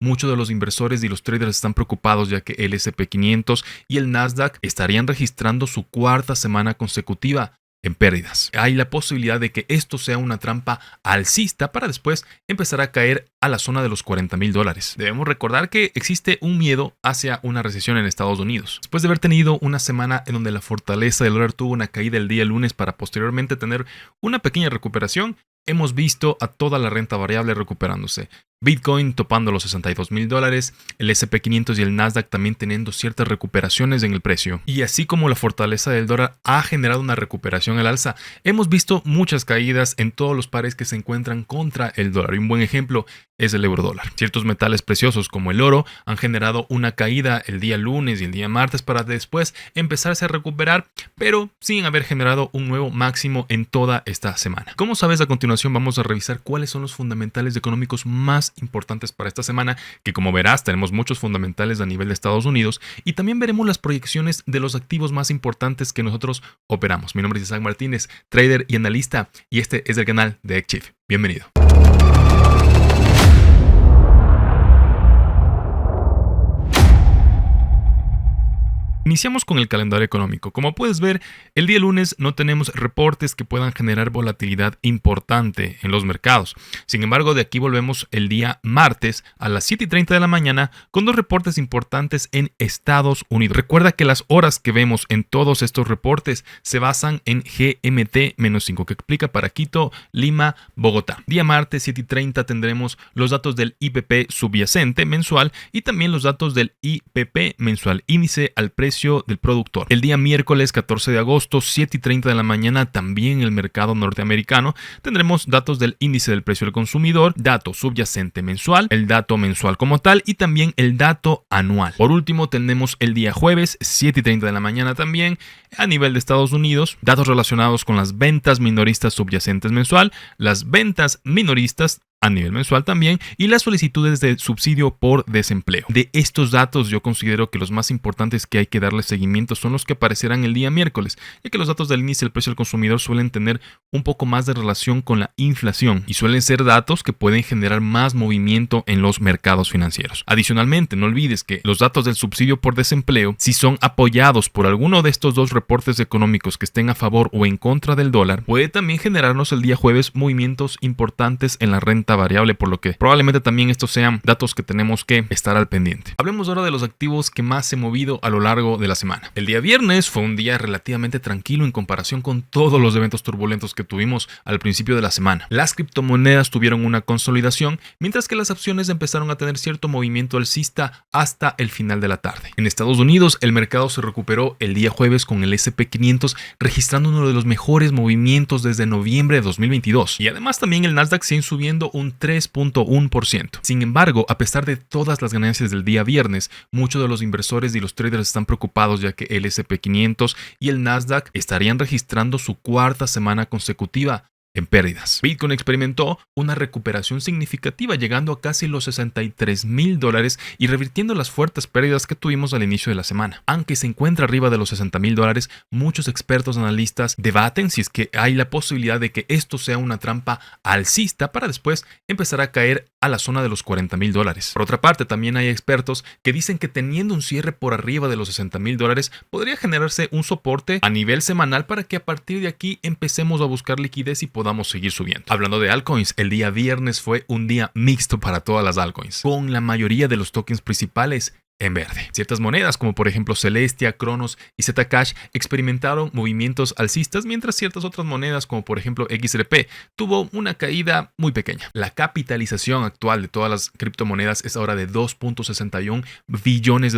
muchos de los inversores y los traders están preocupados ya que el S&P 500 y el Nasdaq estarían registrando su cuarta semana consecutiva en pérdidas. Hay la posibilidad de que esto sea una trampa alcista para después empezar a caer a la zona de los $40,000. Debemos recordar que existe un miedo hacia una recesión en Estados Unidos. Después de haber tenido una semana en donde la fortaleza del dólar tuvo una caída el día lunes para posteriormente tener una pequeña recuperación, hemos visto a toda la renta variable recuperándose. Bitcoin topando los $62,000, el S&P 500 y el Nasdaq también teniendo ciertas recuperaciones en el precio. Y así como la fortaleza del dólar ha generado una recuperación al alza, hemos visto muchas caídas en todos los pares que se encuentran contra el dólar. Y un buen ejemplo es el eurodólar. Ciertos metales preciosos como el oro han generado una caída el día lunes y el día martes para después empezarse a recuperar, pero sin haber generado un nuevo máximo en toda esta semana. Como sabes, a continuación vamos a revisar cuáles son los fundamentales económicos más importantes para esta semana, que como verás tenemos muchos fundamentales a nivel de Estados Unidos, y también veremos las proyecciones de los activos más importantes que nosotros operamos. Mi nombre es Isaac Martínez, trader y analista, y este es el canal de Xchief. Bienvenido. Iniciamos con el calendario económico. Como puedes ver, el día lunes no tenemos reportes que puedan generar volatilidad importante en los mercados. Sin embargo, de aquí volvemos el día martes a las 7:30 de la mañana con dos reportes importantes en Estados Unidos. Recuerda que las horas que vemos en todos estos reportes se basan en GMT-5, que explica para Quito, Lima, Bogotá. Día martes 7:30 tendremos los datos del IPP subyacente mensual y también los datos del IPP mensual, índice al precio del productor. El día miércoles 14 de agosto, 7:30 de la mañana, también en el mercado norteamericano, tendremos datos del índice del precio del consumidor, dato subyacente mensual, el dato mensual como tal y también el dato anual. Por último, tenemos el día jueves, 7:30 de la mañana también, a nivel de Estados Unidos, datos relacionados con las ventas minoristas subyacentes mensual, las ventas minoristas a nivel mensual también, y las solicitudes de subsidio por desempleo. De estos datos yo considero que los más importantes que hay que darle seguimiento son los que aparecerán el día miércoles, ya que los datos del índice del precio del consumidor suelen tener un poco más de relación con la inflación y suelen ser datos que pueden generar más movimiento en los mercados financieros. Adicionalmente, no olvides que los datos del subsidio por desempleo, si son apoyados por alguno de estos dos reportes económicos que estén a favor o en contra del dólar, puede también generarnos el día jueves movimientos importantes en la renta variable, por lo que probablemente también estos sean datos que tenemos que estar al pendiente. Hablemos ahora de los activos que más se han movido a lo largo de la semana. El día viernes fue un día relativamente tranquilo en comparación con todos los eventos turbulentos que tuvimos al principio de la semana. Las criptomonedas tuvieron una consolidación, mientras que las acciones empezaron a tener cierto movimiento alcista hasta el final de la tarde. En Estados Unidos, el mercado se recuperó el día jueves con el S&P 500 registrando uno de los mejores movimientos desde noviembre de 2022. Y además también el Nasdaq sigue subiendo un 3.1%. Sin embargo, a pesar de todas las ganancias del día viernes, muchos de los inversores y los traders están preocupados ya que el S&P 500 y el Nasdaq estarían registrando su cuarta semana consecutiva en pérdidas. Bitcoin experimentó una recuperación significativa llegando a casi los $63,000 y revirtiendo las fuertes pérdidas que tuvimos al inicio de la semana. Aunque se encuentra arriba de los $60,000, muchos expertos analistas debaten si es que hay la posibilidad de que esto sea una trampa alcista para después empezar a caer a la zona de los $40,000. Por otra parte, también hay expertos que dicen que teniendo un cierre por arriba de los $60,000 podría generarse un soporte a nivel semanal para que a partir de aquí empecemos a buscar liquidez y podamos seguir subiendo. Hablando de altcoins, el día viernes fue un día mixto para todas las altcoins, con la mayoría de los tokens principales en verde. Ciertas monedas como por ejemplo Celestia, Cronos y Zcash experimentaron movimientos alcistas, mientras ciertas otras monedas como por ejemplo XRP tuvo una caída muy pequeña. La capitalización actual de todas las criptomonedas es ahora de $2.61 billones,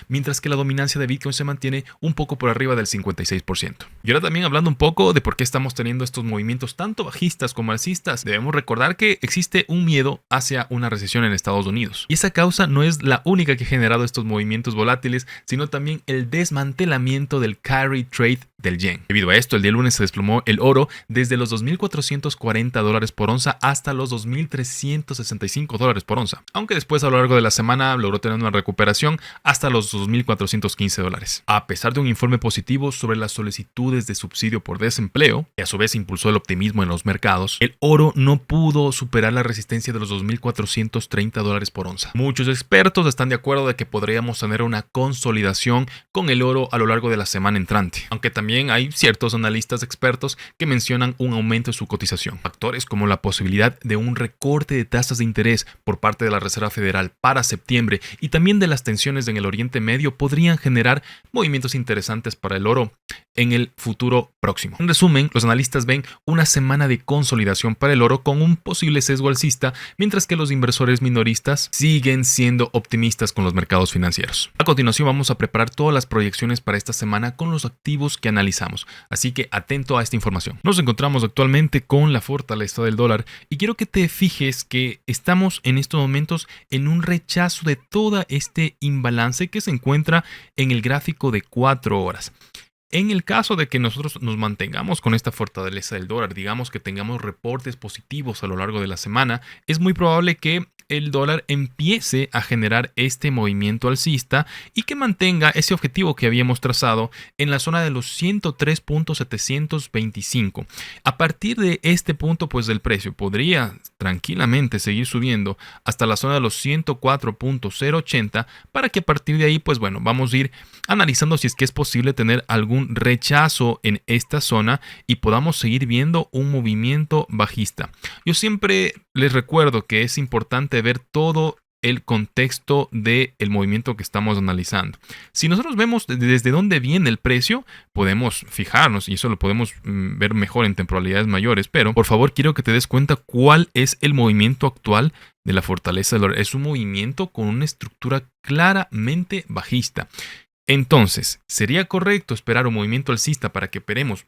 mientras que la dominancia de Bitcoin se mantiene un poco por arriba del 56%. Y ahora también hablando un poco de por qué estamos teniendo estos movimientos tanto bajistas como alcistas, debemos recordar que existe un miedo hacia una recesión en Estados Unidos. Y esa causa no es la única que ha generado estos movimientos volátiles, sino también el desmantelamiento del carry trade del yen. Debido a esto, el día lunes se desplomó el oro desde los $2,440 por onza hasta los $2,365 por onza, aunque después a lo largo de la semana logró tener una recuperación hasta los $2,415. A pesar de un informe positivo sobre las solicitudes de subsidio por desempleo, que a su vez impulsó el optimismo en los mercados, el oro no pudo superar la resistencia de los $2,430 por onza. Muchos expertos están de acuerdo de que podríamos tener una consolidación con el oro a lo largo de la semana entrante, aunque también hay ciertos analistas expertos que mencionan un aumento de su cotización. Factores como la posibilidad de un recorte de tasas de interés por parte de la Reserva Federal para septiembre y también de las tensiones en el Oriente Medio podrían generar movimientos interesantes para el oro en el futuro próximo. En resumen, los analistas ven una semana de consolidación para el oro con un posible sesgo alcista, mientras que los inversores minoristas siguen siendo optimistas con los mercados financieros. A continuación vamos a preparar todas las proyecciones para esta semana con los activos que analizamos, así que atento a esta información. Nos encontramos actualmente con la fortaleza del dólar y quiero que te fijes que estamos en estos momentos en un rechazo de todo este imbalance que se encuentra en el gráfico de 4 horas. En el caso de que nosotros nos mantengamos con esta fortaleza del dólar, digamos que tengamos reportes positivos a lo largo de la semana, es muy probable que el dólar empiece a generar este movimiento alcista y que mantenga ese objetivo que habíamos trazado en la zona de los 103.725. A partir de este punto, pues el precio podría tranquilamente seguir subiendo hasta la zona de los 104.080 para que a partir de ahí, pues bueno, vamos a ir analizando si es que es posible tener algún rechazo en esta zona y podamos seguir viendo un movimiento bajista. Yo siempre les recuerdo que es importante ver todo el contexto del movimiento que estamos analizando. Si nosotros vemos desde dónde viene el precio, podemos fijarnos y eso lo podemos ver mejor en temporalidades mayores, pero por favor quiero que te des cuenta cuál es el movimiento actual de la fortaleza del dólar. Es un movimiento con una estructura claramente bajista. Entonces, ¿sería correcto esperar un movimiento alcista para que operemos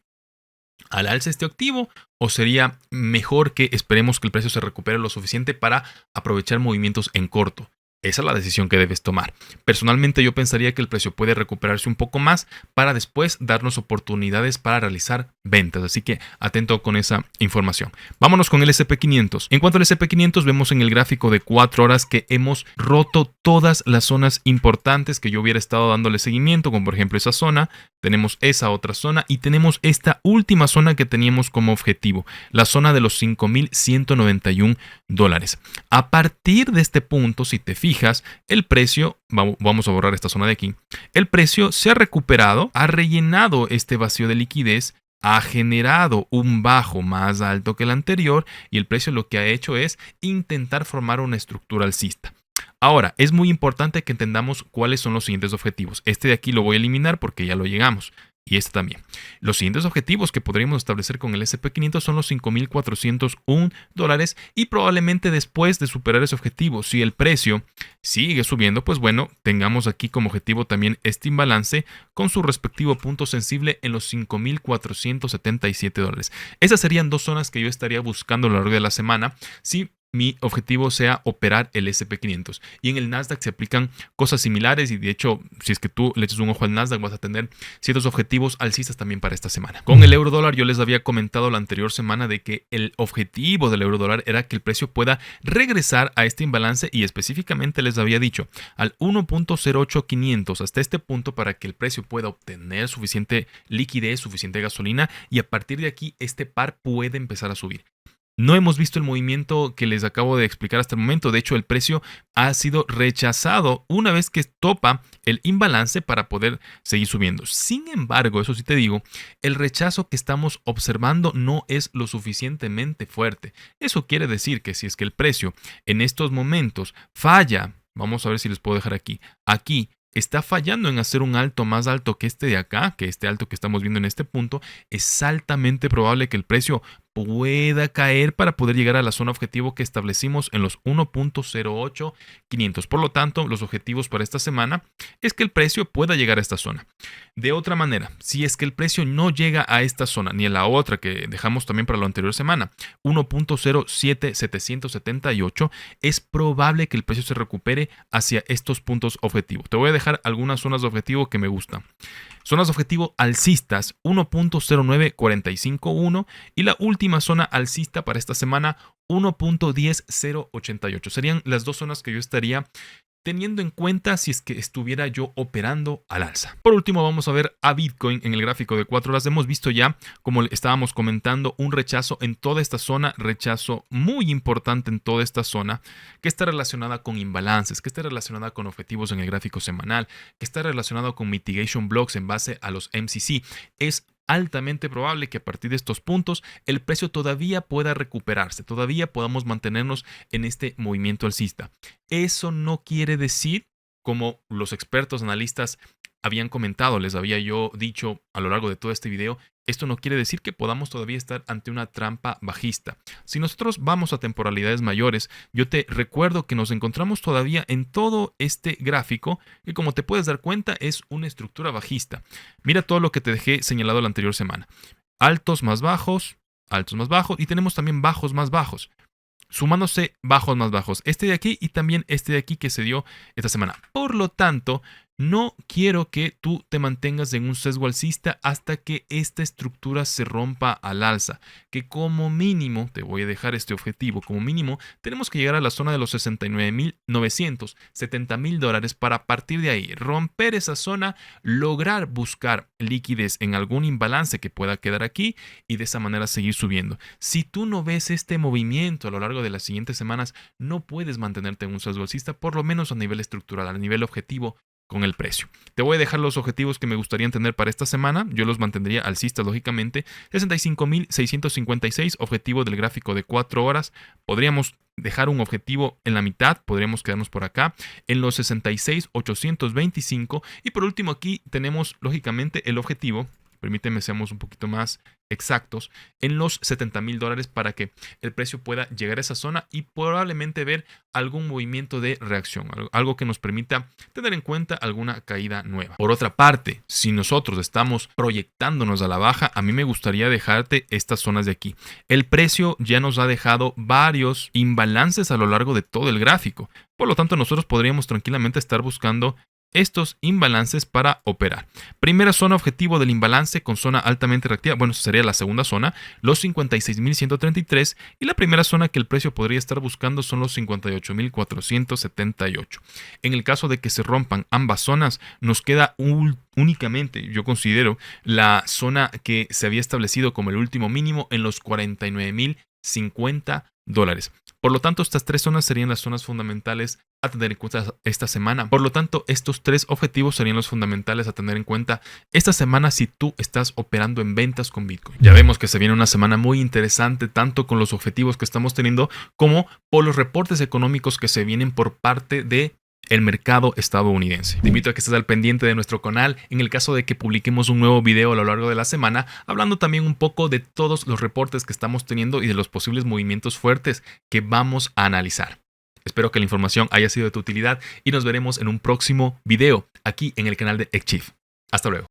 al alza este activo o sería mejor que esperemos que el precio se recupere lo suficiente para aprovechar movimientos en corto? Esa es la decisión que debes tomar. Personalmente yo pensaría que el precio puede recuperarse un poco más para después darnos oportunidades para realizar ventas. Así que atento con esa información. Vámonos con el S&P500. En cuanto al S&P500 vemos en el gráfico de 4 horas que hemos roto todas las zonas importantes que yo hubiera estado dándole seguimiento, como por ejemplo esa zona, tenemos esa otra zona y tenemos esta última zona que teníamos como objetivo, la zona de los $5,191. A partir de este punto, si te fijas, el precio, vamos a borrar esta zona de aquí, el precio se ha recuperado, ha rellenado este vacío de liquidez, ha generado un bajo más alto que el anterior y el precio lo que ha hecho es intentar formar una estructura alcista. Ahora, es muy importante que entendamos cuáles son los siguientes objetivos. Este de aquí lo voy a eliminar porque ya lo llegamos. Y este también. Los siguientes objetivos que podríamos establecer con el S&P500 son los $5,401 y probablemente después de superar ese objetivo, si el precio sigue subiendo, pues bueno, tengamos aquí como objetivo también este imbalance con su respectivo punto sensible en los $5,477. Esas serían dos zonas que yo estaría buscando a lo largo de la semana si mi objetivo sea operar el S&P500. Y en el Nasdaq se aplican cosas similares y de hecho, si es que tú le echas un ojo al Nasdaq, vas a tener ciertos objetivos alcistas también para esta semana. Con el euro dólar, yo les había comentado la anterior semana de que el objetivo del euro dólar era que el precio pueda regresar a este imbalance y específicamente les había dicho al 1.08500 hasta este punto para que el precio pueda obtener suficiente liquidez, suficiente gasolina y a partir de aquí este par puede empezar a subir. No hemos visto el movimiento que les acabo de explicar hasta el momento. De hecho, el precio ha sido rechazado una vez que topa el imbalance para poder seguir subiendo. Sin embargo, eso sí te digo, el rechazo que estamos observando no es lo suficientemente fuerte. Eso quiere decir que si es que el precio en estos momentos falla, vamos a ver si les puedo dejar aquí, está fallando en hacer un alto más alto que este de acá, que este alto que estamos viendo en este punto, es altamente probable que el precio pueda caer para poder llegar a la zona objetivo que establecimos en los 1.08500. Por lo tanto, los objetivos para esta semana es que el precio pueda llegar a esta zona. De otra manera, si es que el precio no llega a esta zona ni a la otra que dejamos también para la anterior semana, 1.07778, es probable que el precio se recupere hacia estos puntos objetivos. Te voy a dejar algunas zonas de objetivo que me gustan. Zonas de objetivo alcistas 1.09451 y la última zona alcista para esta semana 1.10088. Serían las dos zonas que yo estaría teniendo en cuenta si es que estuviera yo operando al alza. Por último, vamos a ver a Bitcoin en el gráfico de 4 horas. Hemos visto ya, como estábamos comentando, un rechazo en toda esta zona, rechazo muy importante en toda esta zona, que está relacionada con imbalances, que está relacionada con objetivos en el gráfico semanal, que está relacionado con mitigation blocks en base a los MCC. Es altamente probable que a partir de estos puntos el precio todavía pueda recuperarse, todavía podamos mantenernos en este movimiento alcista. Eso no quiere decir, como los expertos analistas habían comentado, les había yo dicho a lo largo de todo este video, esto no quiere decir que podamos todavía estar ante una trampa bajista. Si nosotros vamos a temporalidades mayores, yo te recuerdo que nos encontramos todavía en todo este gráfico, que como te puedes dar cuenta es una estructura bajista. Mira todo lo que te dejé señalado la anterior semana. Altos más bajos y tenemos también bajos más bajos. Sumándose bajos más bajos, este de aquí y también este de aquí que se dio esta semana. Por lo tanto, no quiero que tú te mantengas en un sesgo alcista hasta que esta estructura se rompa al alza. Que como mínimo, te voy a dejar este objetivo, como mínimo tenemos que llegar a la zona de los 69.900, $70,000 para partir de ahí romper esa zona, lograr buscar liquidez en algún imbalance que pueda quedar aquí y de esa manera seguir subiendo. Si tú no ves este movimiento a lo largo de las siguientes semanas, no puedes mantenerte en un sesgo alcista, por lo menos a nivel estructural, a nivel objetivo con el precio. Te voy a dejar los objetivos que me gustaría tener para esta semana. Yo los mantendría alcistas, lógicamente. 65.656, objetivo del gráfico de 4 horas. Podríamos dejar un objetivo en la mitad, podríamos quedarnos por acá en los 66.825. Y por último aquí tenemos, lógicamente, el objetivo, permíteme seamos un poquito más exactos, en los $70,000 para que el precio pueda llegar a esa zona y probablemente ver algún movimiento de reacción, algo que nos permita tener en cuenta alguna caída nueva. Por otra parte, si nosotros estamos proyectándonos a la baja, a mí me gustaría dejarte estas zonas de aquí. El precio ya nos ha dejado varios imbalances a lo largo de todo el gráfico. Por lo tanto, nosotros podríamos tranquilamente estar buscando estos imbalances para operar. Primera zona objetivo del imbalance con zona altamente reactiva. Bueno, esa sería la segunda zona, los 56.133. Y la primera zona que el precio podría estar buscando son los 58.478. En el caso de que se rompan ambas zonas, nos queda únicamente, yo considero, la zona que se había establecido como el último mínimo en los $49.050. Por lo tanto, estas tres zonas serían las zonas fundamentales a tener en cuenta esta semana. Por lo tanto, estos tres objetivos serían los fundamentales a tener en cuenta esta semana si tú estás operando en ventas con Bitcoin. Ya vemos que se viene una semana muy interesante, tanto con los objetivos que estamos teniendo como por los reportes económicos que se vienen por parte de el mercado estadounidense. Te invito a que estés al pendiente de nuestro canal en el caso de que publiquemos un nuevo video a lo largo de la semana, hablando también un poco de todos los reportes que estamos teniendo y de los posibles movimientos fuertes que vamos a analizar. Espero que la información haya sido de tu utilidad y nos veremos en un próximo video aquí en el canal de Xchief. Hasta luego.